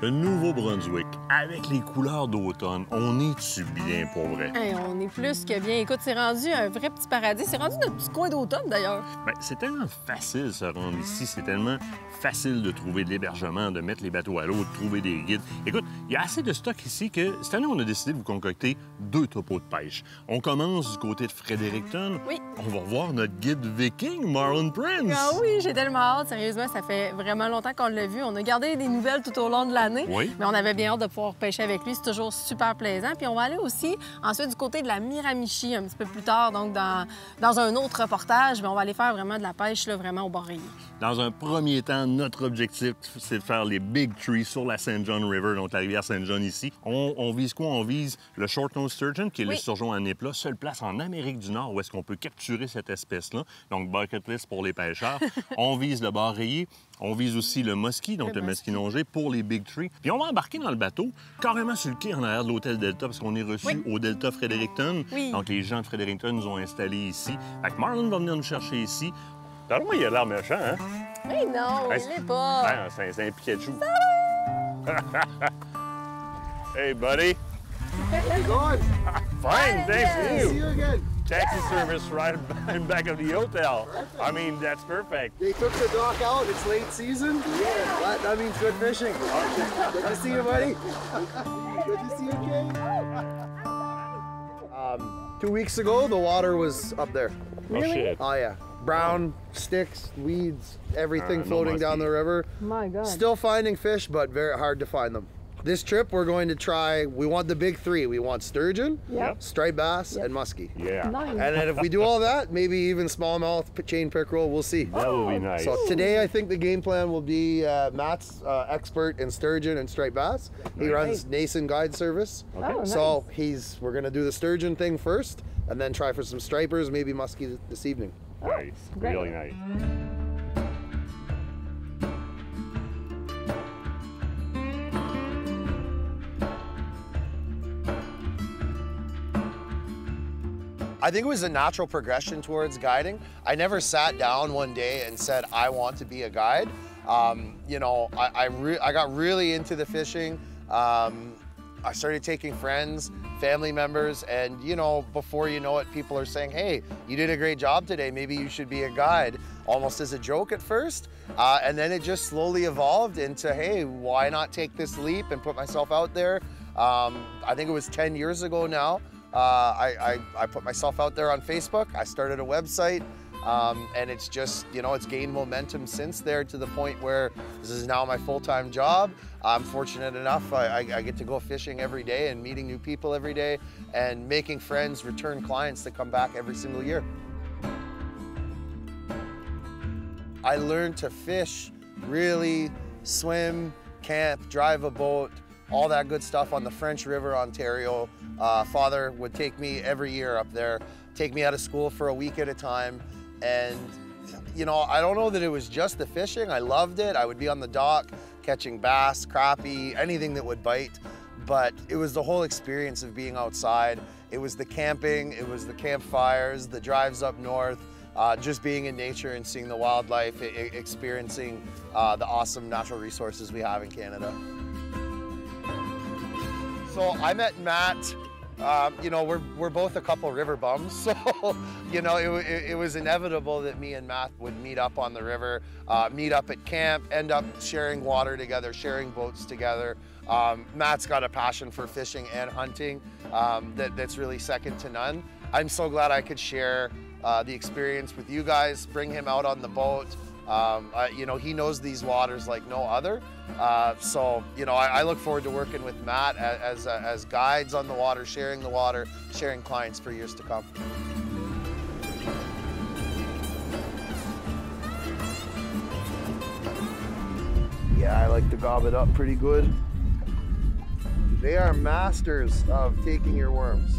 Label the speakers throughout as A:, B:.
A: Le Nouveau-Brunswick, avec les couleurs d'automne, on est-tu bien pour vrai?
B: Hey, on est plus que bien. Écoute, c'est rendu un vrai petit paradis. C'est rendu notre petit coin d'automne, d'ailleurs.
A: Bien, c'est tellement facile de se rendre ici. C'est tellement facile de trouver de l'hébergement, de mettre les bateaux à l'eau, de trouver des guides. Écoute, il y a assez de stock ici que cette année, on a décidé de vous concocter 2 topos de pêche. On commence du côté de Fredericton.
B: Oui.
A: On va voir notre guide viking, Marlon Prince.
B: Ah oui, j'ai tellement hâte. Sérieusement, ça fait vraiment longtemps qu'on l'a vu. On a gardé des nouvelles tout au long de l'année.
A: Oui.
B: Mais on avait bien hâte de pouvoir pêcher avec lui. C'est toujours super plaisant. Puis on va aller aussi ensuite du côté de la Miramichi un petit peu plus tard, donc dans un autre reportage. Mais on va aller faire vraiment de la pêche, là, vraiment au bord rayé.
A: Dans un premier temps, notre objectif, c'est de faire les Big Trees sur la St. John River, donc la rivière St. John ici. On vise quoi? On vise le short-nose sturgeon, qui est l'esturgeon à nez plat, seule place en Amérique du Nord où est-ce qu'on peut capturer cette espèce-là. Donc, bucket list pour les pêcheurs. On vise le bar rayé. On vise aussi le muskie, donc le maskinongé, pour les Big Trees. Puis on va embarquer dans le bateau, carrément sur le quai en arrière de l'hôtel Delta, parce qu'on est reçu au Delta Fredericton.
B: Oui.
A: Donc les gens de Fredericton nous ont installés ici. Fait que Marlon va venir nous chercher ici. Alors moi, il a l'air méchant, hein?
B: Mais non,
A: Hey,
B: il l'est pas.
A: C'est un Pikachu. Hey, buddy.
C: How you going?
A: Fine, thanks.
C: See you again.
A: Taxi service right in back of the hotel. I mean, that's perfect.
C: They took the dock out. It's late season. Yeah. That means good fishing. Good to see you, buddy. Good to see you, Kay. 2 weeks ago, the water was up there.
A: Oh, shit.
C: Oh, yeah. Brown sticks, weeds, everything
A: No
C: floating down
A: muskie.
C: the river.
B: My God.
C: Still finding fish, but very hard to find them. This trip, we're going to try, we want the big 3. We want sturgeon,
B: Yep.
C: striped bass, and muskie.
A: Yeah,
B: Nice.
C: And then if we do all that, maybe even smallmouth, chain pickerel, we'll see.
A: that will be nice.
C: So today, I think the game plan will be Matt's expert in sturgeon and striped bass. He runs Nason Guide Service.
B: Okay. Oh, nice.
C: So we're gonna do the sturgeon thing first, and then try for some stripers, maybe muskie this evening.
A: Nice,
B: great.
A: really nice.
C: I think it was a natural progression towards guiding. I never sat down one day and said, I want to be a guide. You know, I got really into the fishing. I started taking friends, family members, and you know, before you know it, people are saying, hey, you did a great job today, maybe you should be a guide, almost as a joke at first. And then it just slowly evolved into, hey, why not take this leap and put myself out there? I think it was 10 years ago now. I put myself out there on Facebook. I started a website, and it's just, you know, it's gained momentum since there to the point where this is now my full-time job. I'm fortunate enough, I get to go fishing every day and meeting new people every day and making friends, return clients that come back every single year. I learned to fish, really swim, camp, drive a boat, all that good stuff on the French River, Ontario. Father would take me every year up there, take me out of school for a week at a time. And, you know, I don't know that it was just the fishing. I loved it. I would be on the dock catching bass, crappie, anything that would bite. But it was the whole experience of being outside. It was the camping, it was the campfires, the drives up north, just being in nature and seeing the wildlife, experiencing the awesome natural resources we have in Canada. So I met Matt, you know, we're both a couple river bums, so, you know, it was inevitable that me and Matt would meet up on the river, meet up at camp, end up sharing water together, sharing boats together. Matt's got a passion for fishing and hunting that's really second to none. I'm so glad I could share the experience with you guys, bring him out on the boat. You know, he knows these waters like no other. So, you know, I look forward to working with Matt as guides on the water, sharing clients for years to come. Yeah, I like to gob it up pretty good. They are masters of taking your worms.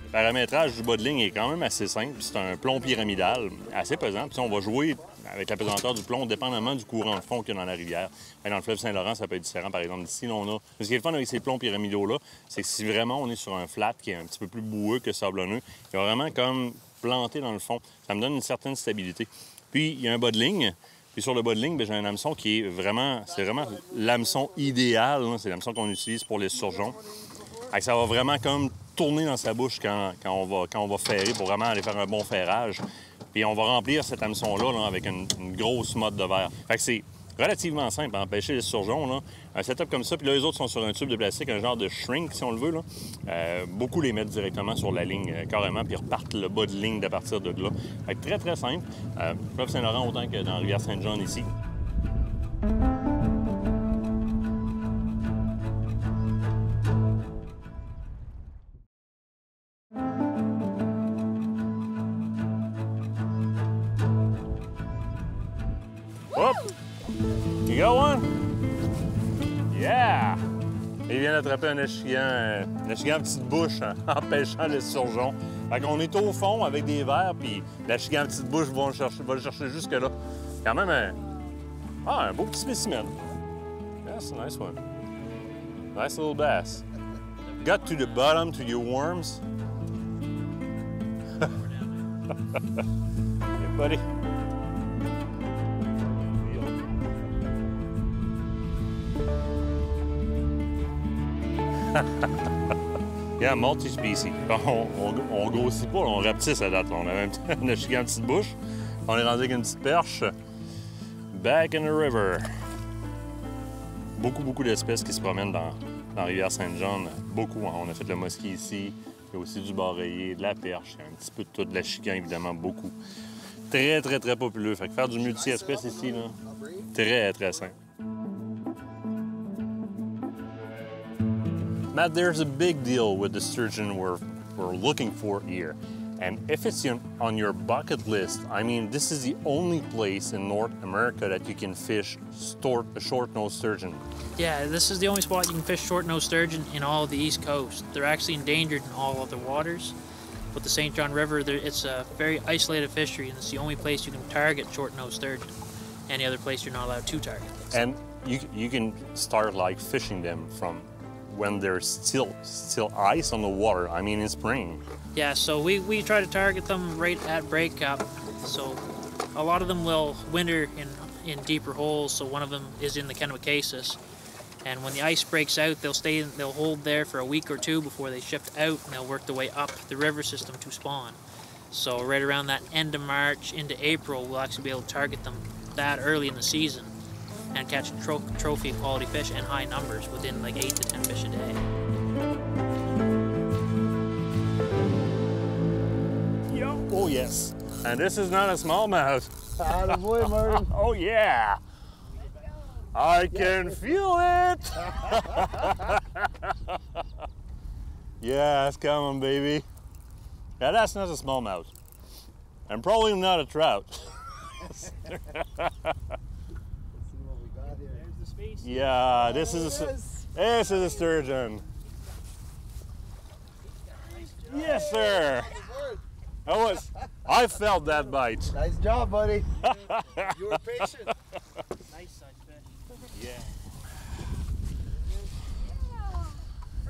A: Le paramétrage du bas de ligne est quand même assez simple. C'est un plomb pyramidal assez pesant. Puis on va jouer avec la pesanteur du plomb dépendamment du courant de fond qu'il y a dans la rivière. Dans le fleuve Saint-Laurent, ça peut être différent. Par exemple, ici, on a... Ce qui est le fun avec ces plombs pyramidaux-là, c'est que si vraiment on est sur un flat qui est un petit peu plus boueux que sablonneux, il va vraiment comme planter dans le fond. Ça me donne une certaine stabilité. Puis, il y a un bas de ligne Puis sur le bas de ligne, j'ai un hameçon qui est vraiment, c'est vraiment l'hameçon idéal. C'est l'hameçon qu'on utilise pour les surgeons. Ça va vraiment comme tourner dans sa bouche quand on va ferrer pour vraiment aller faire un bon ferrage. Puis on va remplir cet hameçon-là là, avec une grosse motte de verre. Fait que c'est relativement simple à empêcher les surgeons. Là. Un setup comme ça, puis là, les autres sont sur un tube de plastique, un genre de shrink, si on le veut. Là. Beaucoup les mettent directement sur la ligne, carrément, puis repartent le bas de ligne à partir de là. Fait que très, très simple. Fleuve Saint-Laurent autant que dans la rivière Saint-John ici. Hop! You got one? Yeah! Il vient d'attraper un échigan à petite bouche en pêchant les surgeons. Fait qu'on est au fond avec des verres, puis l'échigan à petite bouche va le chercher jusque-là. Quand même un beau petit spécimen. That's a nice one. Nice little bass. Got to the bottom to your worms. Hey, buddy. Yeah, multi-species. On grossit pas, on rapetisse à date. On a un échigan en petite bouche. On est rendu avec une petite perche. Back in the river. Beaucoup d'espèces qui se promènent dans la rivière Saint-John. Beaucoup. Hein. On a fait le muskie ici. Il y a aussi du bar rayé, de la perche. Il y a un petit peu de tout, de l'achigan, évidemment, beaucoup. Très populeux. Fait que faire du multi-espèces ici, là, très simple. Matt, there's a big deal with the sturgeon we're looking for here. And if it's on your bucket list, I mean, this is the only place in North America that you can fish a short-nosed sturgeon.
D: Yeah, this is the only spot you can fish short-nosed sturgeon in all of the East Coast. They're actually endangered in all other waters. But the St. John River, it's a very isolated fishery, and it's the only place you can target short-nosed sturgeon. Any other place you're not allowed to target them.
A: And you can start like fishing them from when there's still ice on the water, I mean in spring.
D: Yeah, so we try to target them right at breakup. So a lot of them will winter in deeper holes, so one of them is in the Kennewicasis. And when the ice breaks out, they'll hold there for a week or two before they shift out, and they'll work their way up the river system to spawn. So right around that end of March into April, we'll actually be able to target them that early in the season and catch trophy quality fish in high numbers within like 8 to 10 fish a day.
A: Yo. Oh yes, and this is not a smallmouth.
C: Attaboy, Martin.
A: Oh yeah, I can feel it. Yes, come on, baby. Yeah, that's not a smallmouth, and probably not a trout. Yeah, this is a sturgeon. Yes, sir. I felt that bite.
C: Nice job, buddy.
D: You were patient. Nice size fish.
A: Yeah.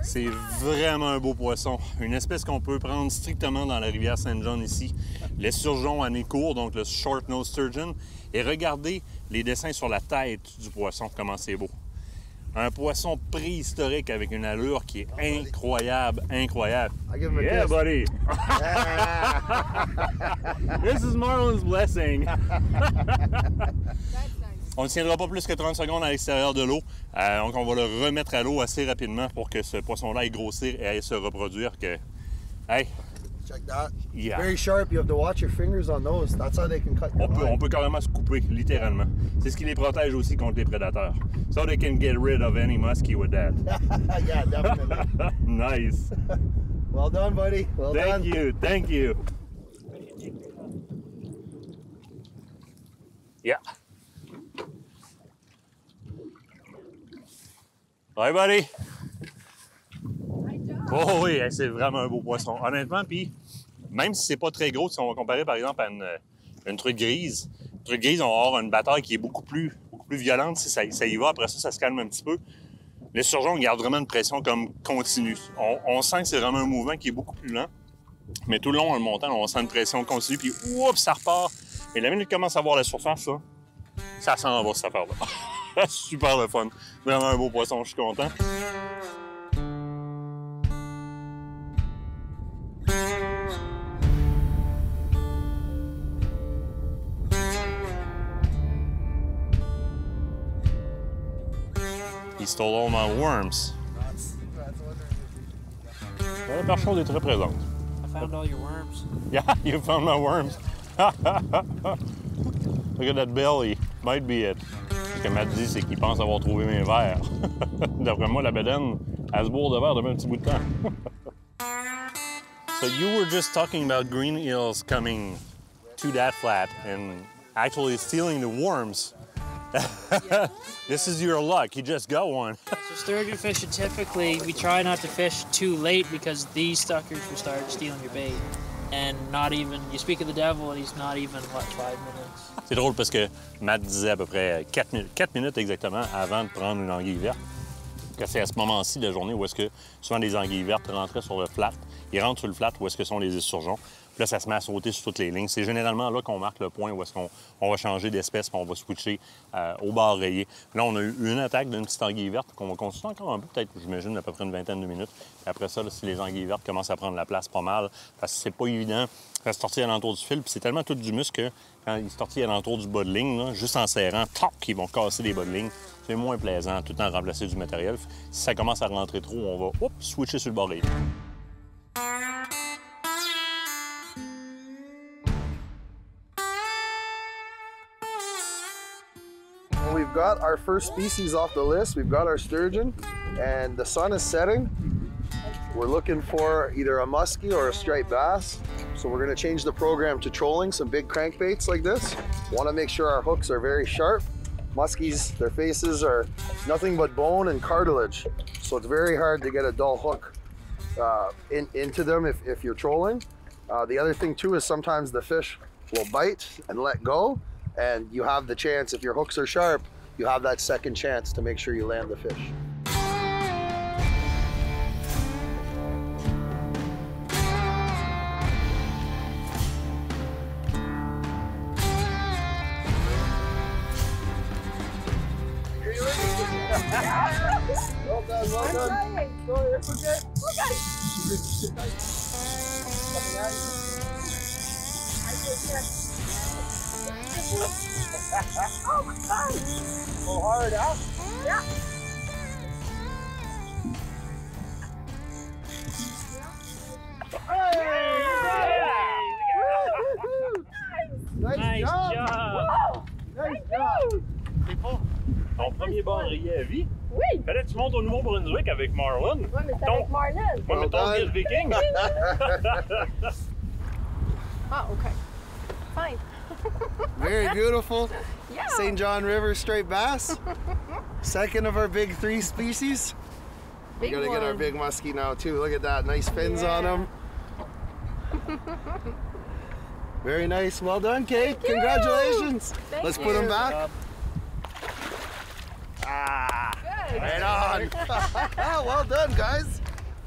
A: C'est vraiment un beau poisson. Une espèce qu'on peut prendre strictement dans la rivière Saint-John ici. L'esturgeon à nez court, donc le short-nosed sturgeon. Et regardez les dessins sur la tête du poisson, comment c'est beau. Un poisson préhistorique avec une allure qui est incroyable. Yeah, buddy! This is Marlon's blessing. On ne tiendra pas plus que 30 secondes à l'extérieur de l'eau. Donc, on va le remettre à l'eau assez rapidement pour que ce poisson-là aille grossir et aille se reproduire. Hey!
C: Check that.
A: Yeah.
C: Very sharp. You have to watch your fingers on those. That's how they can cut your line.
A: On peut carrément se couper, littéralement. C'est ce qui les protège aussi contre les prédateurs. So they can get rid of any muskie with that.
C: Yeah, definitely.
A: Nice.
C: Well done, buddy. Well done.
A: Thank you. Yeah. Bye, buddy. Oh oui, c'est vraiment un beau poisson. Honnêtement, puis même si c'est pas très gros, si on va comparer par exemple à une truite grise, on va avoir une bataille qui est beaucoup plus violente. Si ça y va, après ça se calme un petit peu. Les surgeons gardent vraiment une pression comme continue. On sent que c'est vraiment un mouvement qui est beaucoup plus lent. Mais tout le long, en le montant, on sent une pression continue, puis oups, ça repart. Et la minute qu'il commence à voir la surface, là, Ça s'en va, cette affaire-là. Super le fun. Vraiment un beau poisson, je suis content. He stole all my worms. La perche chaude est très présente.
D: I found all your worms.
A: Yeah, you found my worms. Look at that belly. Might be it. Ce que Matt dit, c'est qu'il pense avoir trouvé mes vers. D'après moi, la bédaine, elle se bourre de verre depuis un petit bout de temps. So you were just talking about green eels coming to that flat and actually stealing the worms. Yeah. This is your luck. You just got one.
D: So sturgeon fishing, typically, we try not to fish too late because these suckers will start stealing your bait. And not even, you speak of the devil, and he's not even, what, 5 minutes?
A: C'est drôle parce que Matt disait à peu près 4 minutes exactement avant de prendre une anguille verte. Que c'est à ce moment-ci de la journée où est-ce que souvent les anguilles vertes rentraient sur le flat. Ils rentrent sur le flat où est-ce que sont les esturgeons. Puis là, ça se met à sauter sur toutes les lignes. C'est généralement là qu'on marque le point où est-ce qu'on va changer d'espèce puis on va switcher au bar rayé. Là, on a eu une attaque d'une petite anguille verte qu'on va continuer encore un peu, peut-être, j'imagine, à peu près une vingtaine de minutes. Puis après ça, là, si les anguilles vertes commencent à prendre la place pas mal, parce que c'est pas évident de se tortiller à l'entour du fil. Puis c'est tellement tout du muscle que quand ils se tortillent à l'entour du bas de ligne, là, juste en serrant, toc, ils vont casser des bas de ligne. C'est moins plaisant, tout le temps remplacer du matériel. Si ça commence à rentrer trop, on va switcher sur le bord rayé.
C: We've got our first species off the list. We've got our sturgeon, and the sun is setting. We're looking for either a muskie or a striped bass. So we're gonna change the program to trolling some big crankbaits like this. Wanna make sure our hooks are very sharp. Muskies, their faces are nothing but bone and cartilage. So it's very hard to get a dull hook into them if you're trolling. The other thing too is sometimes the fish will bite and let go. And you have the chance, if your hooks are sharp, you have that second chance to make sure you land the fish. Well done, well done. Go here, okay? Oh my God! Go hard, huh? Yeah. Hey! Nice job! Nice job!
A: C'est pas ton premier bar rayé à vie?
B: Oui!
A: Fallait que tu montes au Nouveau-Brunswick avec Marlon.
B: Oui, mais c'est avec Marlon.
A: Oui, mais ton guide viking.
B: Ah, OK. Fine.
C: Very beautiful.
B: Yeah.
C: St. John River striped bass. Second of our big 3 species. We gotta get our big muskie now too. Look at that, nice fins on him. Very nice, well done, Kate. Congratulations. Let's put them back. Ah, good. Right on. Well done, guys.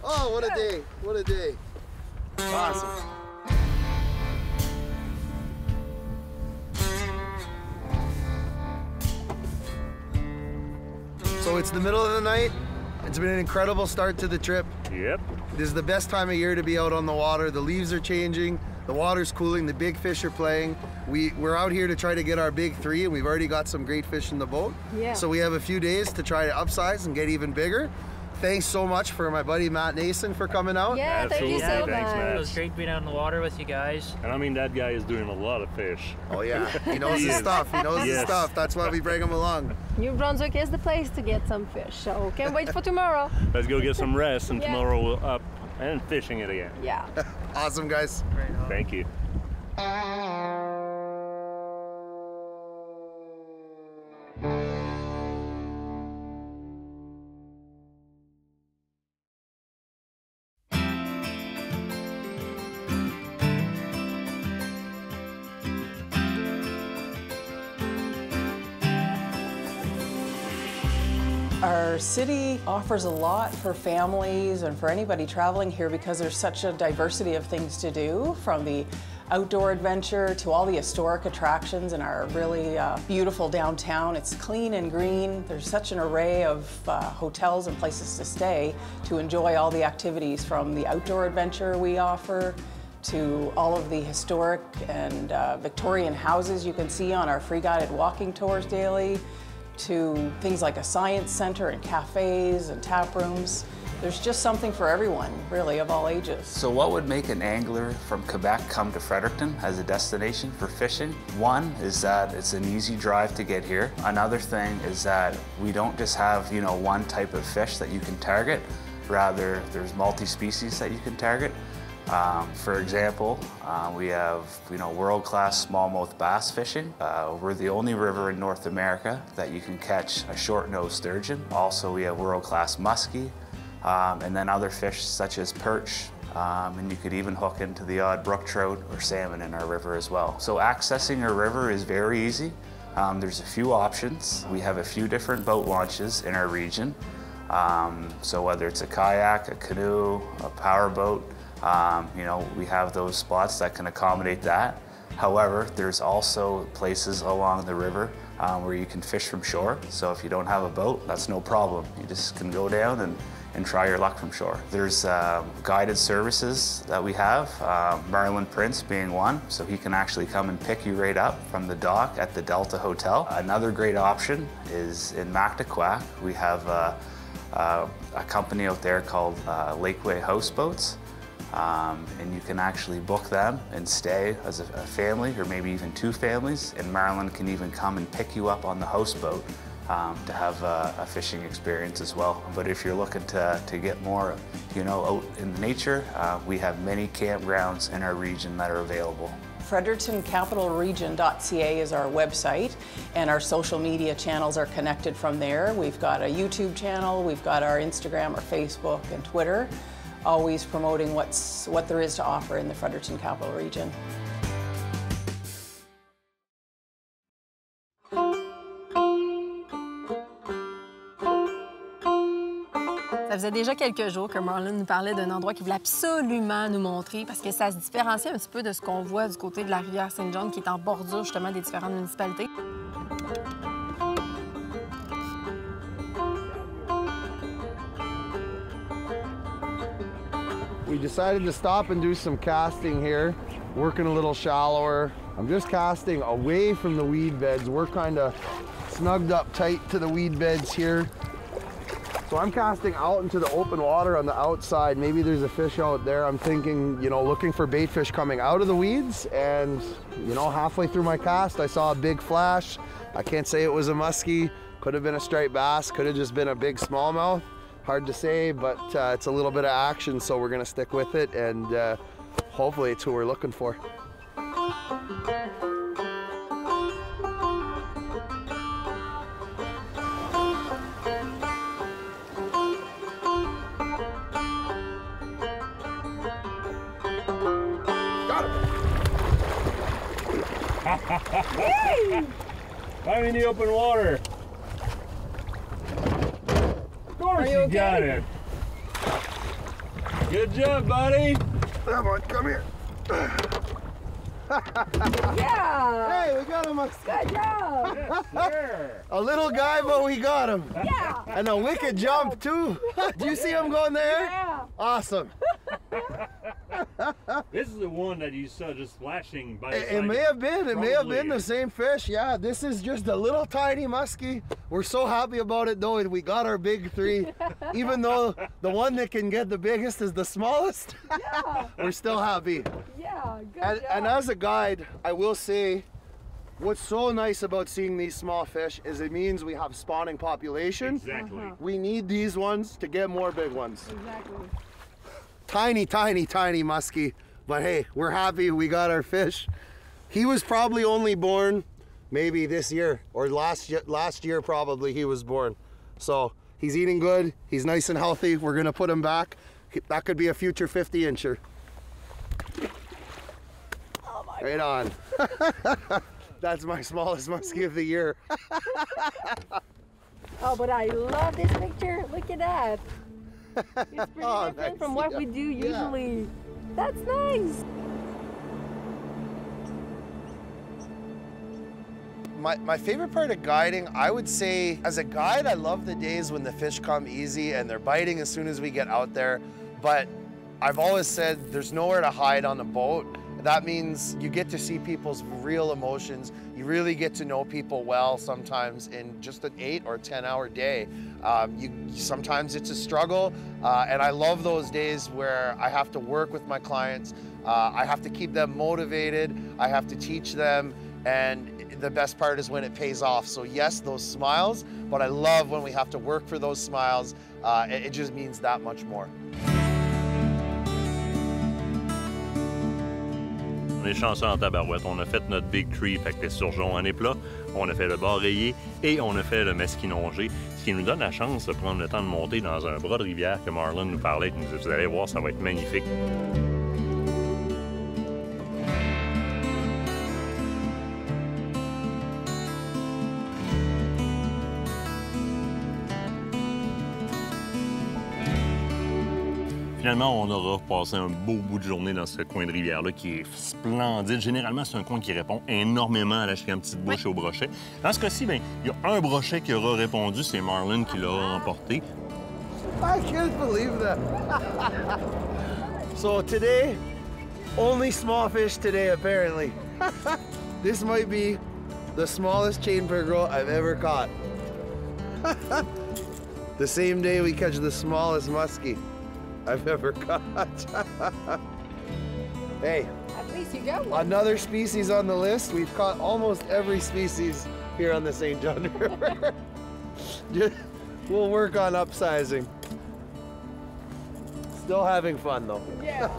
C: Oh, what a day, what a day. Awesome. So it's the middle of the night. It's been an incredible start to the trip.
A: Yep.
C: This is the best time of year to be out on the water. The leaves are changing, the water's cooling, the big fish are playing. We're out here to try to get our big 3, and we've already got some great fish in the boat. Yeah. So we have a few days to try to upsize and get even bigger. Thanks so much for my buddy Matt Nason for coming out.
B: Yeah,
A: absolutely.
B: Thank you so
A: Thanks,
B: much.
A: Matt.
D: It was great to be down in the water with you guys.
A: And I mean, that guy is doing a lot of fish.
C: Oh yeah, he knows his stuff. He knows his stuff. That's why we bring him along.
B: New Brunswick is the place to get some fish, so can't wait for tomorrow.
A: Let's go get some rest, and tomorrow we'll up and fishing it again.
B: Yeah.
C: Awesome, guys.
D: Right on.
A: Thank you.
E: Our city offers a lot for families and for anybody traveling here because there's such a diversity of things to do, from the outdoor adventure to all the historic attractions in our really beautiful downtown. It's clean and green. There's such an array of hotels and places to stay to enjoy all the activities, from the outdoor adventure we offer to all of the historic and Victorian houses you can see on our free guided walking tours daily, to things like a science center and cafes and tap rooms. There's just something for everyone, really, of all ages.
F: So what would make an angler from Quebec come to Fredericton as a destination for fishing? One is that it's an easy drive to get here. Another thing is that we don't just have, one type of fish that you can target. Rather, there's multi-species that you can target. For example, we have, world-class smallmouth bass fishing. We're the only river in North America that you can catch a short-nosed sturgeon. Also, we have world-class muskie. And then other fish such as perch, and you could even hook into the odd brook trout or salmon in our river as well. So accessing our river is very easy. There's a few options. We have a few different boat launches in our region. So whether it's a kayak, a canoe, a power boat, we have those spots that can accommodate that. However, there's also places along the river where you can fish from shore. So if you don't have a boat, that's no problem. You just can go down and try your luck from shore. There's guided services that we have, Marlon Prince being one, so he can actually come and pick you right up from the dock at the Delta Hotel. Another great option is in Mactaquac. We have a company out there called Lakeway Houseboats, and you can actually book them and stay as a family or maybe even two families, and Marlon can even come and pick you up on the houseboat to have a fishing experience as well. But if you're looking to get more, out in nature, we have many campgrounds in our region that are available.
E: FrederictonCapitalRegion.ca is our website, and our social media channels are connected from there. We've got a YouTube channel, we've got our Instagram, our Facebook, and Twitter, always promoting what there is to offer in the Fredericton Capital Region.
B: Ça faisait déjà quelques jours que Marlon nous parlait d'un endroit qu'il voulait absolument nous montrer parce que ça se différencie un petit peu de ce qu'on voit du côté de la rivière Saint-John qui est en bordure justement des différentes municipalités.
C: We decided to stop and do some casting here, working a little shallower. I'm just casting away from the weed beds. We're kind of snugged up tight to the weed beds here. So I'm casting out into the open water on the outside. Maybe there's a fish out there. I'm thinking, looking for bait fish coming out of the weeds. And, halfway through my cast, I saw a big flash. I can't say it was a muskie. Could have been a striped bass. Could have just been a big smallmouth. Hard to say, but it's a little bit of action, so we're gonna stick with it, and hopefully it's who we're looking for.
A: I'm in the open water. Of course you got it. Good job, buddy.
C: Come on, come here.
B: Yeah!
C: Hey, we got him.
B: Good job!
A: Yes, sir.
C: A little guy, but we got him.
B: Yeah!
C: And a wicked jump, too. Do you see him going there?
B: Yeah!
C: Awesome.
A: This is the one that you saw just flashing by the side.
C: It may have been. It may have been the
A: Probably.
C: same fish. Yeah, this is just a little tiny muskie. We're so happy about it, though. We got our big three. Even though the one that can get the biggest is the smallest,
B: Yeah!
C: we're still happy.
B: Yeah! Good
C: And as a guide, I will say, what's so nice about seeing these small fish is it means we have spawning population.
A: Exactly.
C: We need these ones to get more big ones.
B: Exactly.
C: Tiny, tiny, tiny muskie. But hey, we're happy we got our fish. He was probably only born maybe this year, or last year probably he was born. So he's eating good, he's nice and healthy. We're gonna put him back. That could be a future 50-incher.
B: Oh my
C: Right on. That's my smallest muskie of the year.
B: Oh, but I love this picture. Look at that. It's pretty
C: Oh,
B: different
C: nice.
B: from what we do usually. That's nice.
C: My favorite part of guiding, I would say, as a guide, I love the days when the fish come easy and they're biting as soon as we get out there. But I've always said there's nowhere to hide on a boat. That means you get to see people's real emotions. You really get to know people well sometimes in just an 8 or 10-hour day. Sometimes it's a struggle, and I love those days where I have to work with my clients. I have to keep them motivated. I have to teach them, and the best part is when it pays off. So yes, those smiles, but I love when we have to work for those smiles. It just means that much more.
A: On est chanceux en tabarouette. On a fait notre big tree, fait que l'esturgeon en éplat, on a fait le bord rayé et on a fait le maskinongé, ce qui nous donne la chance de prendre le temps de monter dans un bras de rivière que Marlon nous parlait. Il nous dit, vous allez voir, ça va être magnifique. Finalement, on aura passé un beau bout de journée dans ce coin de rivière-là qui est splendide. Généralement, c'est un coin qui répond énormément à la chienne petite bouche et au brochet. Dans ce cas-ci, bien, il y a un brochet qui aura répondu, c'est Marlon qui l'aura emporté.
C: I can't believe that. So today, only small fish today apparently. This might be the smallest chain pickerel I've ever caught. The same day we catch the smallest muskie I've ever caught. Hey,
B: At least you got one.
C: another species on the list. We've caught almost every species here on the St. John River. We'll work on upsizing. Still having fun though.
B: Yeah.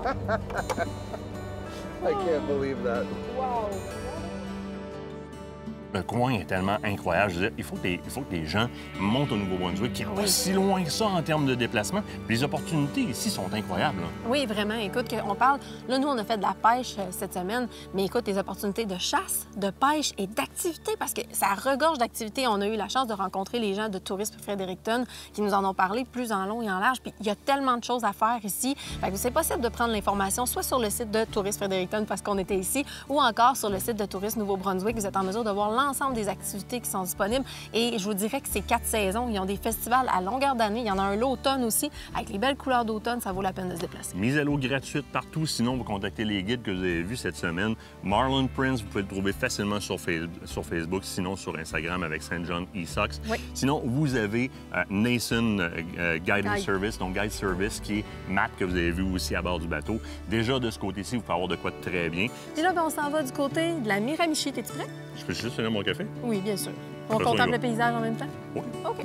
C: I can't believe that.
B: Wow.
A: Le coin est tellement incroyable. Je veux dire, il faut que les gens montent au Nouveau-Brunswick, qui n'est pas si loin que ça en termes de déplacement. Puis les opportunités ici sont incroyables. Là.
B: Oui, vraiment. Écoute, on parle... Là, nous, on a fait de la pêche cette semaine, mais écoute, les opportunités de chasse, de pêche et d'activité, parce que ça regorge d'activités. On a eu la chance de rencontrer les gens de Tourisme Fredericton qui nous en ont parlé plus en long et en large. Puis il y a tellement de choses à faire ici. Fait que c'est possible de prendre l'information soit sur le site de Tourisme Fredericton parce qu'on était ici, ou encore sur le site de Tourisme Nouveau-Brunswick. Vous êtes en mesure de voir l'ensemble des activités qui sont disponibles. Et je vous dirais que c'est 4 saisons. Ils ont des festivals à longueur d'année. Il y en a un l'automne aussi. Avec les belles couleurs d'automne, ça vaut la peine de se déplacer.
A: Mise à l'eau gratuite partout. Sinon, vous contactez les guides que vous avez vus cette semaine. Marlon Prince, vous pouvez le trouver facilement sur Facebook, sinon sur Instagram avec St. John E-Sox.
B: Oui.
A: Sinon, vous avez Nason Guiding Service, donc Guide Service, qui est Matt, que vous avez vu aussi à bord du bateau. Déjà, de ce côté-ci, vous pouvez avoir de quoi de très bien.
B: Et là, ben, on s'en va du côté de la Miramichi. T'es-tu prêt?
A: Je peux juste finir mon café?
B: Oui, bien sûr. On
A: Faisons
B: contemple
A: le
B: le paysage en même temps?
A: Oui.
B: OK.